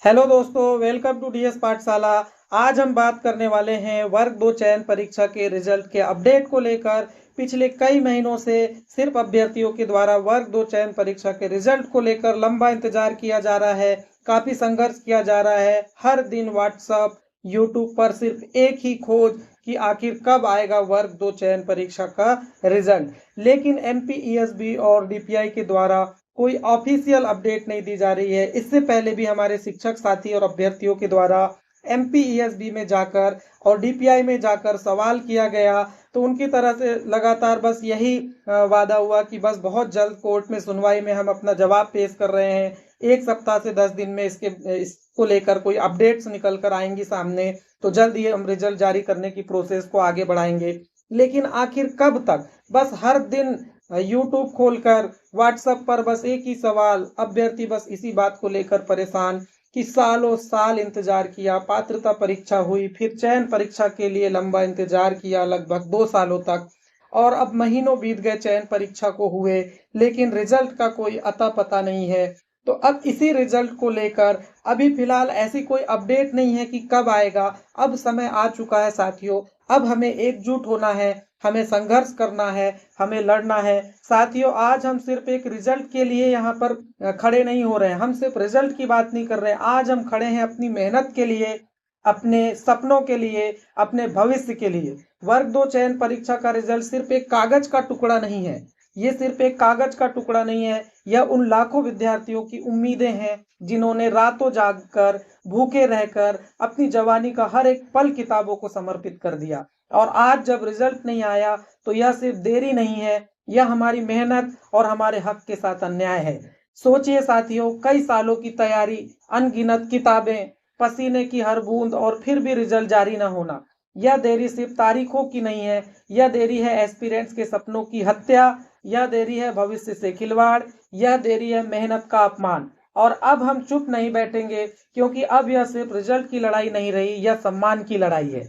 Hello दोस्तों, welcome to DS पाठशाला। आज हम बात करने वाले हैं वर्ग 2 चयन परीक्षा के रिजल्ट के अपडेट को लेकर। पिछले कई महीनों से सिर्फ अभ्यर्थियों के द्वारा वर्ग 2 चयन परीक्षा के रिजल्ट को लेकर लंबा इंतजार किया जा रहा है, काफी संघर्ष किया जा रहा है। हर दिन व्हाट्सएप, यूट्यूब पर सिर्फ एक ही खोज कि आखिर कब आएगा वर्ग 2 चयन परीक्षा का रिजल्ट। लेकिन एमपीईएसबी और डीपीआई के द्वारा कोई ऑफिशियल अपडेट नहीं दी जा रही है। इससे पहले भी हमारे शिक्षक साथी और अभ्यर्थियों के द्वारा एमपीईएसबी में जाकर और डीपीआई में जाकर सवाल किया गया, तो उनकी तरफ से लगातार बस यही वादा हुआ कि बस बहुत जल्द कोर्ट में सुनवाई में हम अपना जवाब पेश कर रहे हैं। 1 सप्ताह से 10 दिन में इसको लेकर कोई अपडेट्स निकल कर आएंगी सामने, तो जल्द ही हम रिजल्ट जारी करने की प्रोसेस को आगे बढ़ाएंगे। लेकिन आखिर कब तक? बस हर दिन यूट्यूब खोलकर व्हाट्सएप पर बस एक ही सवाल, अभ्यर्थी बस इसी बात को लेकर परेशान कि सालों साल इंतजार किया, पात्रता परीक्षा हुई, फिर चयन परीक्षा के लिए लंबा इंतजार किया लगभग 2 सालों तक, और अब महीनों बीत गए चयन परीक्षा को हुए, लेकिन रिजल्ट का कोई अता पता नहीं है। तो अब इसी रिजल्ट को लेकर अभी फिलहाल ऐसी कोई अपडेट नहीं है कि कब आएगा। अब समय आ चुका है साथियों, अब हमें एकजुट होना है, हमें संघर्ष करना है, हमें लड़ना है। साथियों, आज हम सिर्फ एक रिजल्ट के लिए यहाँ पर खड़े नहीं हो रहे हैं, हम सिर्फ रिजल्ट की बात नहीं कर रहे हैं। आज हम खड़े हैं अपनी मेहनत के लिए, अपने सपनों के लिए, अपने भविष्य के लिए। वर्ग 2 चयन परीक्षा का रिजल्ट सिर्फ एक कागज का टुकड़ा नहीं है, ये सिर्फ एक कागज का टुकड़ा नहीं है, यह उन लाखों विद्यार्थियों की उम्मीदें हैं जिन्होंने रातों जागकर, भूखे रहकर अपनी जवानी का हर एक पल किताबों को समर्पित कर दिया। और आज जब रिजल्ट नहीं आया तो यह सिर्फ देरी नहीं है, यह हमारी मेहनत और हमारे हक के साथ अन्याय है। सोचिए साथियों, कई सालों की तैयारी, अनगिनत किताबें, पसीने की हर बूंद, और फिर भी रिजल्ट जारी न होना। यह देरी सिर्फ तारीखों की नहीं है, यह देरी है एस्पिरेंट्स के सपनों की हत्या, यह देरी है भविष्य से खिलवाड़, यह देरी है मेहनत का अपमान। और अब हम चुप नहीं बैठेंगे, क्योंकि अब यह सिर्फ रिजल्ट की लड़ाई नहीं रही, यह सम्मान की लड़ाई है।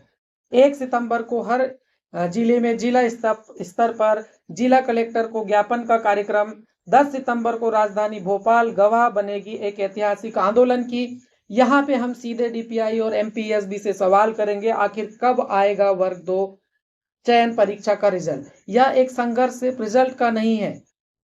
1 सितंबर को हर जिले में जिला स्तर पर जिला कलेक्टर को ज्ञापन का कार्यक्रम। 10 सितंबर को राजधानी भोपाल गवाह बनेगी एक ऐतिहासिक आंदोलन की। यहाँ पे हम सीधे डीपीआई और एमपीएसबी से सवाल करेंगे, आखिर कब आएगा वर्ग 2 चयन परीक्षा का रिजल्ट। यह एक संघर्ष सिर्फ रिजल्ट का नहीं है,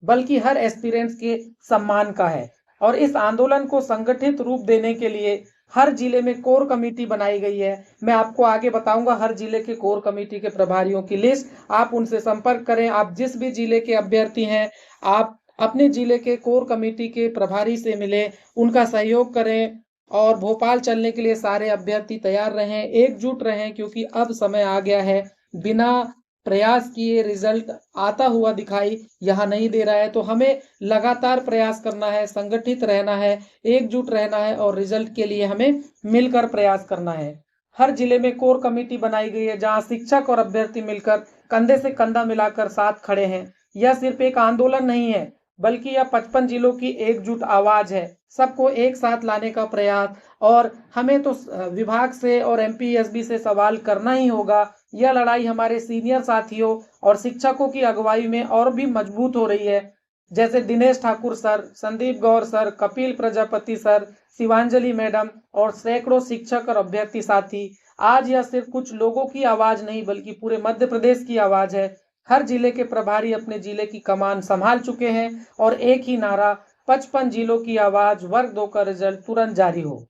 बल्कि हर एस्पिरेंट्स के सम्मान का है। और इस आंदोलन को संगठित रूप देने के लिए हर जिले में कोर कमेटी बनाई गई है। मैं आपको आगे बताऊंगा हर जिले के कोर कमेटी के प्रभारियों की लिस्ट, आप उनसे संपर्क करें। आप जिस भी जिले के अभ्यर्थी हैं, आप अपने जिले के कोर कमेटी के प्रभारी से मिलें, उनका सहयोग करें, और भोपाल चलने के लिए सारे अभ्यर्थी तैयार रहें, एकजुट रहें, क्योंकि अब समय आ गया है। बिना प्रयास किए रिजल्ट आता हुआ दिखाई यहाँ नहीं दे रहा है, तो हमें लगातार प्रयास करना है, संगठित रहना है, एकजुट रहना है, और रिजल्ट के लिए हमें मिलकर प्रयास करना है। हर जिले में कोर कमेटी बनाई गई है, जहां शिक्षक और अभ्यर्थी मिलकर कंधे से कंधा मिलाकर साथ खड़े हैं। यह सिर्फ एक आंदोलन नहीं है, बल्कि यह 55 जिलों की एकजुट आवाज है, सबको एक साथ लाने का प्रयास। और हमें तो विभाग से और एमपीएसबी से सवाल करना ही होगा। यह लड़ाई हमारे सीनियर साथियों और शिक्षकों की अगुवाई में और भी मजबूत हो रही है, जैसे Dinesh Thakur sir, Sandeep Gaur sir, Kapil Prajapati sir, Shivanjali madam और सैकड़ों शिक्षक और अभ्यर्थी साथी। आज यह सिर्फ कुछ लोगों की आवाज नहीं, बल्कि पूरे मध्य प्रदेश की आवाज है। हर जिले के प्रभारी अपने जिले की कमान संभाल चुके हैं, और एक ही नारा, 55 जिलों की आवाज, वर्ग 2 का रिजल्ट तुरंत जारी हो।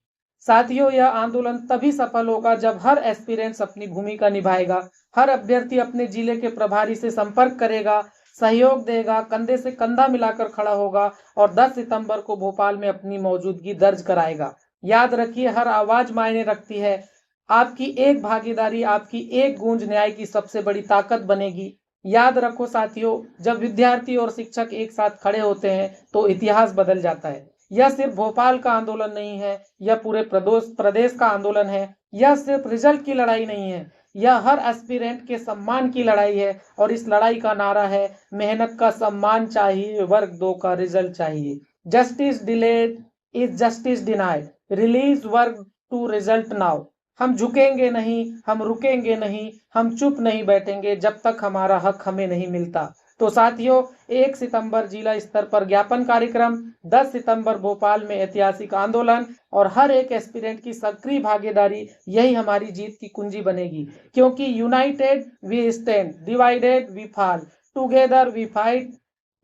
साथियों, यह आंदोलन तभी सफल होगा जब हर एस्पिरेंट्स अपनी भूमिका निभाएगा, हर अभ्यर्थी अपने जिले के प्रभारी से संपर्क करेगा, सहयोग देगा, कंधे से कंधा मिलाकर खड़ा होगा, और 10 सितंबर को भोपाल में अपनी मौजूदगी दर्ज कराएगा। याद रखिए, हर आवाज मायने रखती है। आपकी एक भागीदारी, आपकी एक गूंज न्याय की सबसे बड़ी ताकत बनेगी। याद रखो साथियों, जब विद्यार्थी और शिक्षक एक साथ खड़े होते हैं तो इतिहास बदल जाता है। यह सिर्फ भोपाल का आंदोलन नहीं है, यह पूरे प्रदेश का आंदोलन है। यह सिर्फ रिजल्ट की लड़ाई नहीं है, यह हर एस्पिरेंट के सम्मान की लड़ाई है। और इस लड़ाई का नारा है, मेहनत का सम्मान चाहिए, वर्ग 2 का रिजल्ट चाहिए। Justice delayed is justice denied, release वर्ग 2 रिजल्ट नाउ। हम झुकेंगे नहीं, हम रुकेंगे नहीं, हम चुप नहीं बैठेंगे जब तक हमारा हक हमें नहीं मिलता। तो साथियों 1 सितंबर जिला स्तर पर ज्ञापन कार्यक्रम, 10 सितंबर भोपाल में ऐतिहासिक आंदोलन और हर एक एस्पिरेंट की सक्रिय भागीदारी, यही हमारी जीत की कुंजी बनेगी। क्योंकि united we stand, divided we fall, together we fight,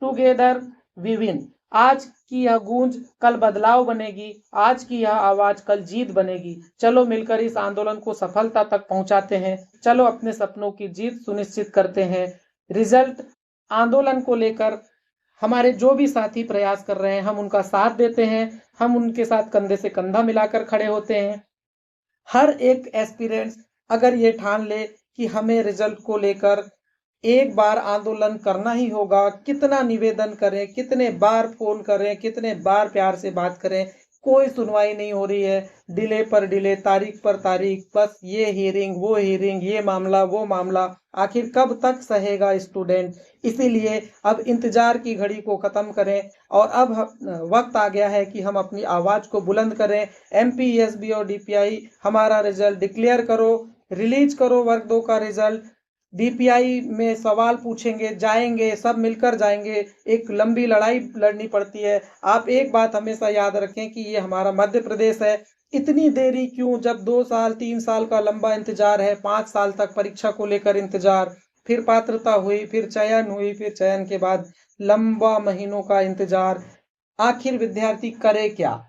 together we win. आज की यह गूंज कल बदलाव बनेगी, आज की यह आवाज कल जीत बनेगी। चलो मिलकर इस आंदोलन को सफलता तक पहुंचाते हैं, चलो अपने सपनों की जीत सुनिश्चित करते हैं। रिजल्ट आंदोलन को लेकर हमारे जो भी साथी प्रयास कर रहे हैं, हम उनका साथ देते हैं, हम उनके साथ कंधे से कंधा मिलाकर खड़े होते हैं। हर एक एस्पिरेंट्स अगर ये ठान ले कि हमें रिजल्ट को लेकर एक बार आंदोलन करना ही होगा, कितना निवेदन करें, कितने बार फोन करें, कितने बार प्यार से बात करें, कोई सुनवाई नहीं हो रही है। डिले पर डिले, तारीख पर तारीख, बस ये हियरिंग वो हियरिंग, ये मामला वो मामला, आखिर कब तक सहेगा स्टूडेंट। इसीलिए अब इंतजार की घड़ी को खत्म करें और अब वक्त आ गया है कि हम अपनी आवाज को बुलंद करें। एमपीएसबी और डीपीआई हमारा रिजल्ट डिक्लेयर करो, रिलीज करो वर्ग 2 का रिजल्ट। डीपीआई में सवाल पूछेंगे, जाएंगे, सब मिलकर जाएंगे। एक लंबी लड़ाई लड़नी पड़ती है। आप एक बात हमेशा याद रखें कि ये हमारा मध्य प्रदेश है। इतनी देरी क्यों, जब 2 साल 3 साल का लंबा इंतजार है, 5 साल तक परीक्षा को लेकर इंतजार, फिर पात्रता हुई, फिर चयन हुई, फिर चयन के बाद लंबा महीनों का इंतजार। आखिर विद्यार्थी करे क्या,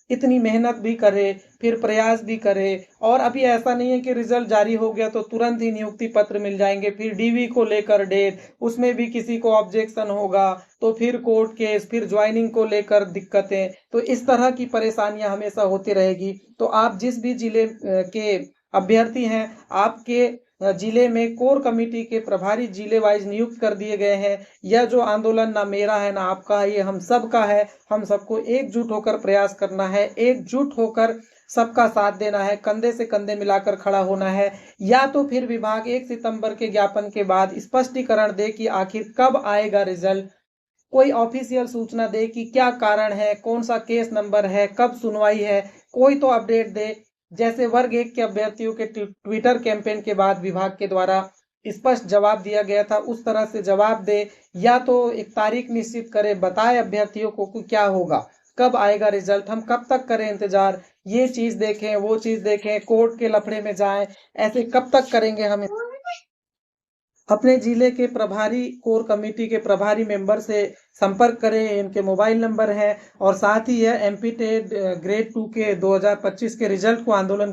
इतनी मेहनत भी करे, फिर प्रयास भी करे। और अभी ऐसा नहीं है कि रिजल्ट जारी हो गया तो तुरंत ही नियुक्ति पत्र मिल जाएंगे। फिर डीवी को लेकर डेट, उसमें भी किसी को ऑब्जेक्शन होगा तो फिर कोर्ट केस, फिर ज्वाइनिंग को लेकर दिक्कतें। तो इस तरह की परेशानियां हमेशा होती रहेगी। तो आप जिस भी जिले के अभ्यर्थी हैं, आपके जिले में कोर कमेटी के प्रभारी जिले वाइज नियुक्त कर दिए गए हैं। यह जो आंदोलन ना मेरा है ना आपका है, ये हम सबका है। हम सबको एकजुट होकर प्रयास करना है, एकजुट होकर सबका साथ देना है, कंधे से कंधे मिलाकर खड़ा होना है। या तो फिर विभाग 1 सितंबर के ज्ञापन के बाद स्पष्टीकरण दे कि आखिर कब आएगा रिजल्ट, कोई ऑफिशियल सूचना दे कि क्या कारण है, कौन सा केस नंबर है, कब सुनवाई है, कोई तो अपडेट दे। जैसे वर्ग 1 के अभ्यर्थियों के ट्विटर कैंपेन के बाद विभाग के द्वारा स्पष्ट जवाब दिया गया था, उस तरह से जवाब दे। या तो एक तारीख निश्चित करे, बताए अभ्यर्थियों को कि क्या होगा, कब आएगा रिजल्ट, हम कब तक करें इंतजार, ये चीज देखें वो चीज देखें, कोर्ट के लफड़े में जाएं, ऐसे कब तक करेंगे हम। अपने जिले के प्रभारी कोर कमेटी के प्रभारी मेंबर से संपर्क करें, इनके मोबाइल नंबर है। और साथ ही यह एमपी टेट ग्रेड 2 के 2025 के रिजल्ट को आंदोलन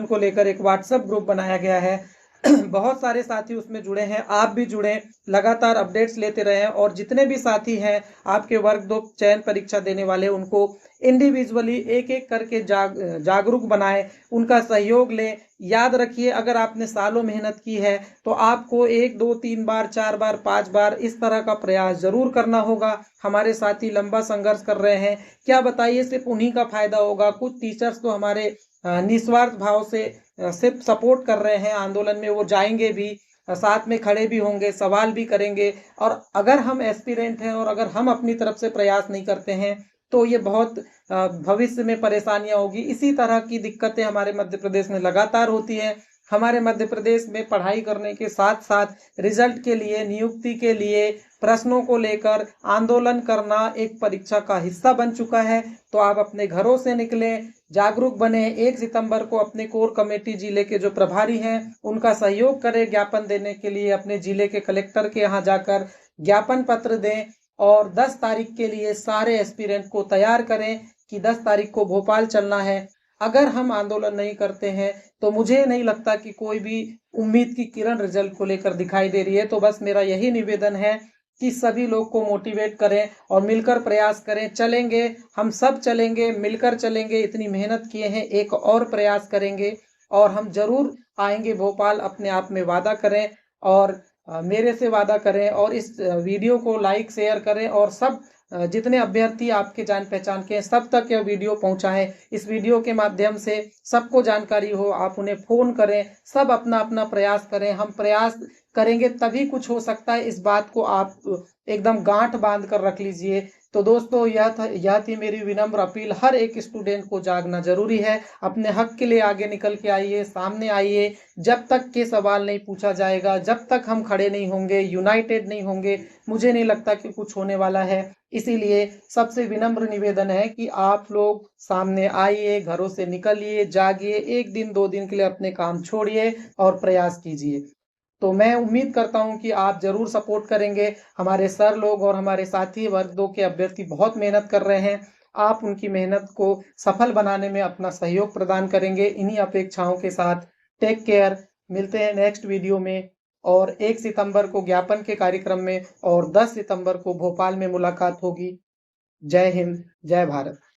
को लेकर एक व्हाट्सएप ग्रुप बनाया गया है। बहुत सारे साथी उसमें जुड़े हैं, आप भी जुड़े, लगातार अपडेट्स लेते रहें। और जितने भी साथी हैं आपके वर्ग 2 चयन परीक्षा देने वाले, उनको इंडिविजुअली एक एक करके जागरूक बनाएं, उनका सहयोग लें। याद रखिए, अगर आपने सालों मेहनत की है तो आपको 1 2 3 बार 4 बार 5 बार इस तरह का प्रयास जरूर करना होगा। हमारे साथी लंबा संघर्ष कर रहे हैं, क्या बताइए सिर्फ उन्हीं का फायदा होगा? कुछ टीचर्स तो हमारे निस्वार्थ भाव से सिर्फ सपोर्ट कर रहे हैं आंदोलन में, वो जाएंगे भी, साथ में खड़े भी होंगे, सवाल भी करेंगे। और अगर हम एस्पिरेंट हैं और अगर हम अपनी तरफ से प्रयास नहीं करते हैं तो ये बहुत भविष्य में परेशानियां होगी। इसी तरह की दिक्कतें हमारे मध्य प्रदेश में लगातार होती है। हमारे मध्य प्रदेश में पढ़ाई करने के साथ साथ रिजल्ट के लिए, नियुक्ति के लिए, प्रश्नों को लेकर आंदोलन करना एक परीक्षा का हिस्सा बन चुका है। तो आप अपने घरों से निकलें, जागरूक बने। 1 सितंबर को अपने कोर कमेटी जिले के जो प्रभारी हैं उनका सहयोग करें ज्ञापन देने के लिए। अपने जिले के कलेक्टर के यहाँ जाकर ज्ञापन पत्र दें और 10 तारीख के लिए सारे एस्पिरेंट को तैयार करें कि 10 तारीख को भोपाल चलना है। अगर हम आंदोलन नहीं करते हैं तो मुझे नहीं लगता कि कोई भी उम्मीद की किरण रिजल्ट को लेकर दिखाई दे रही है। तो बस मेरा यही निवेदन है कि सभी लोग को मोटिवेट करें और मिलकर प्रयास करें। चलेंगे, हम सब चलेंगे, मिलकर चलेंगे। इतनी मेहनत किए हैं, एक और प्रयास करेंगे और हम जरूर आएंगे भोपाल। अपने आप में वादा करें और मेरे से वादा करें और इस वीडियो को लाइक शेयर करें और सब जितने अभ्यर्थी आपके जान पहचान के हैं सब तक यह वीडियो पहुंचाएं। इस वीडियो के माध्यम से सबको जानकारी हो, आप उन्हें फोन करें, सब अपना अपना प्रयास करें। हम प्रयास करेंगे तभी कुछ हो सकता है, इस बात को आप एकदम गांठ बांध कर रख लीजिए। तो दोस्तों यह थी मेरी विनम्र अपील। हर एक स्टूडेंट को जागना जरूरी है। अपने हक के लिए आगे निकल के आइए, सामने आइए। जब तक के सवाल नहीं पूछा जाएगा, जब तक हम खड़े नहीं होंगे, यूनाइटेड नहीं होंगे, मुझे नहीं लगता कि कुछ होने वाला है। इसीलिए सबसे विनम्र निवेदन है कि आप लोग सामने आइए, घरों से निकलिए, जागिए, 1 दिन 2 दिन के लिए अपने काम छोड़िए और प्रयास कीजिए। तो मैं उम्मीद करता हूं कि आप जरूर सपोर्ट करेंगे। हमारे सर लोग और हमारे साथी वर्ग 2 के अभ्यर्थी बहुत मेहनत कर रहे हैं। आप उनकी मेहनत को सफल बनाने में अपना सहयोग प्रदान करेंगे। इन्हीं अपेक्षाओं के साथ टेक केयर। मिलते हैं नेक्स्ट वीडियो में। और 1 सितंबर को ज्ञापन के कार्यक्रम में और 10 सितंबर को भोपाल में मुलाकात होगी। जय हिंद, जय भारत।